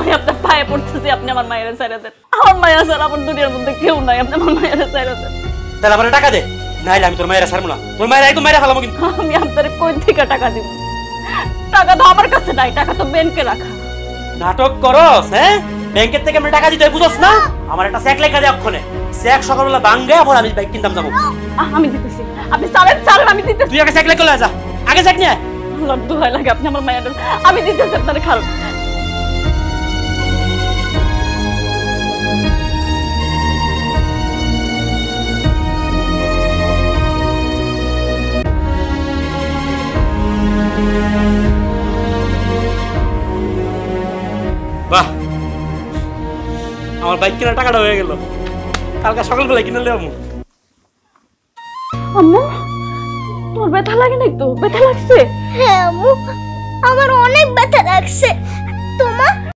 আমি আপনার পায়ে পড়তেছি, আপনি আমার মায়ের ছেড়ে দেন। আমার মায়ের ছাড়া আমার দুনিয়ার মধ্যে কেউ নাই, আপনি আমার মায়ের ছেড়ে দেন। তাহলে আমার টাকা দে, নাইলে আমি তোর মায়ের ছাড়বো না। তোর মায়ের একদম মায়ের ফেলাবো কিন্তু। আমি আপনার কই থেকে টাকা দিব? টাকা তো আমার কাছে নাই, টাকা তো ব্যাংকে রাখা। নাটক করস? হ্যাঁ, ব্যাংকের থেকে আমি টাকা দিতে বুঝছ না? আমার একটা চেক লেখা দে অক্ষণে। চেক সকালবেলা ভাঙ্গে আবার আমি বাইক কিনতাম যাবো। আমি দিতেছি, আপনি চালেন আমি দিতেছি। তুই আগে চেক লেখা লয়ে যা, আগে চেক নিয়ে আয়। আল্লাহর দোহাই লাগে, আপনি আমার মায়ের, আমি দিতেছি আপনার খারাপ। বাহ, আমার বাইক কেনার টাকাটা হয়ে গেল। কালকে সকালবেলা কিনে নেব। আম্মু, তোর ব্যথা লাগে নাই তো? ব্যথা লাগছে? হ্যাঁ আম্মু, আমার অনেক ব্যথা লাগছে। তোমার